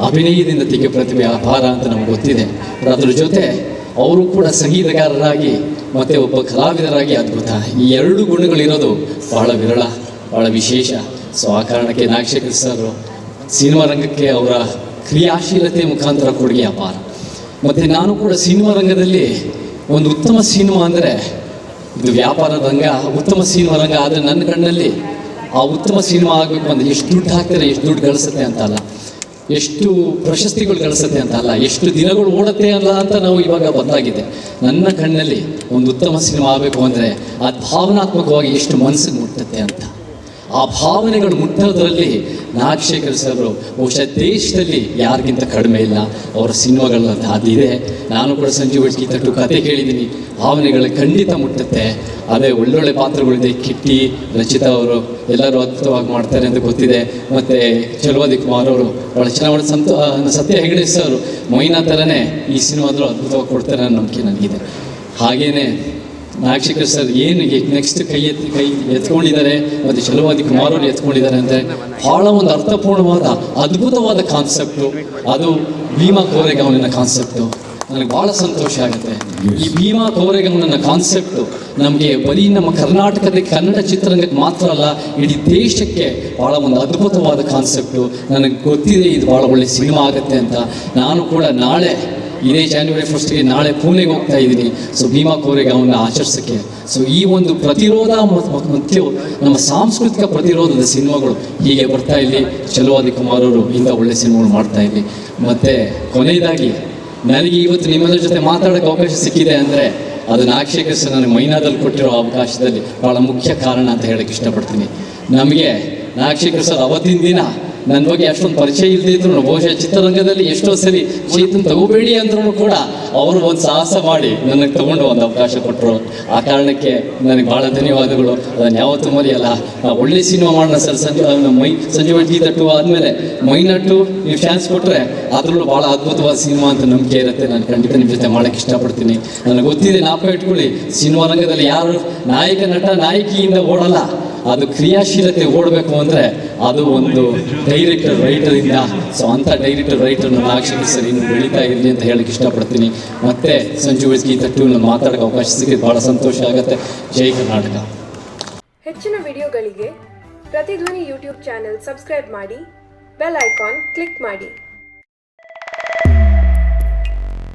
ಅಭಿನಯದಿಂದ ತೆಗೆ ಪ್ರತಿಭೆ ಅಪಾರ ಅಂತ ನಮ್ಗೆ ಗೊತ್ತಿದೆ. ಅದರ ಜೊತೆ ಅವರು ಕೂಡ ಸಂಗೀತಗಾರರಾಗಿ ಮತ್ತು ಒಬ್ಬ ಕಲಾವಿದರಾಗಿ ಅದ್ಭುತ. ಈ ಎರಡು ಗುಣಗಳಿರೋದು ಭಾಳ ವಿರಳ, ಭಾಳ ವಿಶೇಷ. ಸೊ ಆ ಕಾರಣಕ್ಕೆ ನಾಗಶೇಖರ್ ಸರ್ ಸಿನಿಮಾ ರಂಗಕ್ಕೆ ಅವರ ಕ್ರಿಯಾಶೀಲತೆ ಮುಖಾಂತರ ಕೊಡುಗೆ ಅಪಾರ. ಮತ್ತು ನಾನು ಕೂಡ ಸಿನಿಮಾ ರಂಗದಲ್ಲಿ ಒಂದು ಉತ್ತಮ ಸಿನಿಮಾ ಅಂದರೆ ಇದು ವ್ಯಾಪಾರ ರಂಗ, ಉತ್ತಮ ಸಿನಿಮಾ ರಂಗ. ಆದರೆ ನನ್ನ ಕಣ್ಣಲ್ಲಿ ಆ ಉತ್ತಮ ಸಿನಿಮಾ ಆಗಬೇಕು ಅಂದರೆ ಎಷ್ಟು ದುಡ್ಡು ಹಾಕ್ತಾರೆ, ಎಷ್ಟು ದುಡ್ಡು ಗಳಿಸುತ್ತೆ ಅಂತಲ್ಲ, ಎಷ್ಟು ಪ್ರಶಸ್ತಿಗಳು ಗಳಿಸುತ್ತೆ ಅಂತ ಅಲ್ಲ, ಎಷ್ಟು ದಿನಗಳು ಓಡುತ್ತೆ ಅಲ್ಲ ಅಂತ ನಾವು ಇವಾಗ ಬದಲಾಗಿದೆ. ನನ್ನ ಕಣ್ಣಲ್ಲಿ ಒಂದು ಉತ್ತಮ ಸಿನಿಮಾ ಆಗಬೇಕು ಅಂದರೆ ಅದು ಭಾವನಾತ್ಮಕವಾಗಿ ಎಷ್ಟು ಮನಸ್ಸಿಗೆ ಮುಟ್ಟುತ್ತೆ ಅಂತ. ಆ ಭಾವನೆಗಳು ಮುಟ್ಟೋದ್ರಲ್ಲಿ ನಾಗಶೇಖರ್ ಸರ್ ಬಹುಶಃ ದೇಶದಲ್ಲಿ ಯಾರಿಗಿಂತ ಕಡಿಮೆ ಇಲ್ಲ. ಅವರ ಸಿನಿಮಾಗಳಂತ ಅದಿದೆ. ನಾನು ಕೂಡ ಸಂಜೆ ಒಟ್ಟಿಗೆ ತಟ್ಟು ಕತೆ ಕೇಳಿದ್ದೀನಿ, ಭಾವನೆಗಳು ಖಂಡಿತ ಮುಟ್ಟುತ್ತೆ. ಅದೇ ಒಳ್ಳೊಳ್ಳೆ ಪಾತ್ರಗಳಿದೆ. ಕಿಟ್ಟಿ, ರಚಿತಾ ಅವರು ಎಲ್ಲರೂ ಅದ್ಭುತವಾಗಿ ಮಾಡ್ತಾರೆ ಅಂತ ಗೊತ್ತಿದೆ. ಮತ್ತು ಚಲುವಾದಿ ಕುಮಾರ್ ಅವರು ಭಾಳ ಚೆನ್ನಾಗಿ ಸತ್ಯ ಹೆಗಡೆ ಸರ್ ಮೊಯ್ನಾ ಥರನೇ ಈ ಸಿನಿಮಾದ್ರು ಅದ್ಭುತವಾಗಿ ಕೊಡ್ತಾರೆ ಅನ್ನೋ ನಂಬಿಕೆ ನನಗಿದೆ. ಹಾಗೆಯೇ ನಾಗಶೇಖರ್ ಸರ್ ಏನು ನೆಕ್ಸ್ಟ್ ಕೈ ಎತ್ಕೊಂಡಿದ್ದಾರೆ ಮತ್ತು ಚಲುವಾದಿ ಕುಮಾರ್ ಅವರು ಎತ್ಕೊಂಡಿದ್ದಾರೆ ಅಂದರೆ ಭಾಳ ಒಂದು ಅರ್ಥಪೂರ್ಣವಾದ ಅದ್ಭುತವಾದ ಕಾನ್ಸೆಪ್ಟು. ಅದು ಭೀಮಾ ಕೋರೆಗಾಂವ್ನ ಕಾನ್ಸೆಪ್ಟು. ನನಗೆ ಭಾಳ ಸಂತೋಷ ಆಗುತ್ತೆ. ಈ ಭೀಮಾ ಕೋರೆಗಾಂವ್ನ ಕಾನ್ಸೆಪ್ಟು ನಮಗೆ ಬರೀ ನಮ್ಮ ಕರ್ನಾಟಕದ ಕನ್ನಡ ಚಿತ್ರರಂಗಕ್ಕೆ ಮಾತ್ರ ಅಲ್ಲ, ಇಡೀ ದೇಶಕ್ಕೆ ಭಾಳ ಒಂದು ಅದ್ಭುತವಾದ ಕಾನ್ಸೆಪ್ಟು. ನನಗೆ ಗೊತ್ತಿದೆ ಇದು ಭಾಳ ಒಳ್ಳೆ ಸಿನಿಮಾ ಆಗುತ್ತೆ ಅಂತ. ನಾನು ಕೂಡ ನಾಳೆ ಇದೇ January 1st ನಾಳೆ ಪುಣೆಗೆ ಹೋಗ್ತಾ ಇದ್ದೀನಿ. ಸೊ ಭೀಮಾ ಕೋರೆಗಾಂವ್ನ ಆಚರಿಸೋಕ್ಕೆ. ಸೊ ಈ ಒಂದು ಪ್ರತಿರೋಧ ಮತ್ತು ನಮ್ಮ ಸಾಂಸ್ಕೃತಿಕ ಪ್ರತಿರೋಧದ ಸಿನಿಮಾಗಳು ಹೀಗೆ ಬರ್ತಾ ಇಲ್ಲಿ. ಚಲುವಾದಿ ಕುಮಾರ್ ಅವರು ಇಂಥ ಒಳ್ಳೆ ಸಿನಿಮಾಗಳು ಮಾಡ್ತಾ ಇಲ್ಲಿ. ಮತ್ತು ಕೊನೆಯದಾಗಿ ನನಗೆ ಇವತ್ತು ನಿಮ್ಮೆಲ್ಲರ ಜೊತೆ ಮಾತಾಡೋಕ್ಕೆ ಅವಕಾಶ ಸಿಕ್ಕಿದೆ ಅಂದರೆ ಅದು ನಾಗಶೇಖರ್ ಸರ್ ನನಗೆ ಮೈನಾದಲ್ಲಿ ಕೊಟ್ಟಿರೋ ಅವಕಾಶದಲ್ಲಿ ಭಾಳ ಮುಖ್ಯ ಕಾರಣ ಅಂತ ಹೇಳಕ್ಕೆ ಇಷ್ಟಪಡ್ತೀನಿ. ನಮಗೆ ನಾಗಶೇಖರ್ ಸರ್ ಅವತ್ತಿನ ದಿನ ನನ್ನ ಬಗ್ಗೆ ಅಷ್ಟೊಂದು ಪರಿಚಯ ಇಲ್ಲದೇ ಇದ್ರು ಬಹುಶಃ ಚಿತ್ರರಂಗದಲ್ಲಿ ಎಷ್ಟೋ ಸರಿ ಚೇತನ್ ತಗೋಬೇಡಿ ಅಂದ್ರೂ ಕೂಡ ಅವರು ಒಂದು ಸಾಹಸ ಮಾಡಿ ನನಗೆ ತಗೊಂಡು ಒಂದು ಅವಕಾಶ ಕೊಟ್ಟರು. ಆ ಕಾರಣಕ್ಕೆ ನನಗೆ ಭಾಳ ಧನ್ಯವಾದಗಳು. ಅದನ್ನು ಯಾವತ್ತೂ ಮರೆಯಲ್ಲ. ಒಳ್ಳೆ ಸಿನಿಮಾ ಮಾಡೋಣ ಸರ್. ಸಂಜೆ ಒಟ್ಟಿಗೆ ತಟ್ಟು ಆದಮೇಲೆ ಮೈನಟ್ಟು ನೀವು ಚಾನ್ಸ್ ಕೊಟ್ಟರೆ ಅದರಲ್ಲೂ ಭಾಳ ಅದ್ಭುತವಾದ ಸಿನಿಮಾ ಅಂತ ನಂಬಿಕೆ ಇರುತ್ತೆ. ನಾನು ಖಂಡಿತ ನಿಮ್ಮ ಜೊತೆ ಮಾಡೋಕ್ಕೆ ಇಷ್ಟಪಡ್ತೀನಿ. ನನಗೆ ಗೊತ್ತಿದೆ, ಜ್ಞಾಪಕ ಇಟ್ಕೊಳ್ಳಿ, ಸಿನಿಮಾ ರಂಗದಲ್ಲಿ ಯಾರು ನಾಯಕ ನಟ ನಾಯಕಿಯಿಂದ ಓಡಲ್ಲ, ಅದು ಕ್ರಿಯಾಶೀಲತೆ ಓಡಬೇಕು ಅಂದರೆ ಅದು ಒಂದು ಡೈರೆಕ್ಟರ್ ರೈಟರಿಂದ. ಸೊ ಅಂಥ ಡೈರೆಕ್ಟರ್ ರೈಟರ್ನ ನಾಗಶೇಖರ್ ಸರ್ ಇನ್ನು ಬೆಳೀತಾ ಇರಲಿ ಅಂತ ಹೇಳಕ್ಕೆ ಇಷ್ಟಪಡ್ತೀನಿ. ಮತ್ತೆ ಸಂಜು ವೈಸ್ಗಿ ತಟ್ಟು ಮಾತಾಡೋಕ್ಕೆ ಅವಕಾಶ ಸಿಕ್ಕಿದ್ದು ಭಾಳ ಸಂತೋಷ ಆಗುತ್ತೆ. ಜೈ ಕರ್ನಾಟಕ. ಹೆಚ್ಚಿನ ವಿಡಿಯೋಗಳಿಗೆ ಪ್ರತಿಧ್ವನಿ ಯೂಟ್ಯೂಬ್ ಚಾನೆಲ್ ಸಬ್ಸ್ಕ್ರೈಬ್ ಮಾಡಿ, ಬೆಲ್ ಐಕಾನ್ ಕ್ಲಿಕ್ ಮಾಡಿ.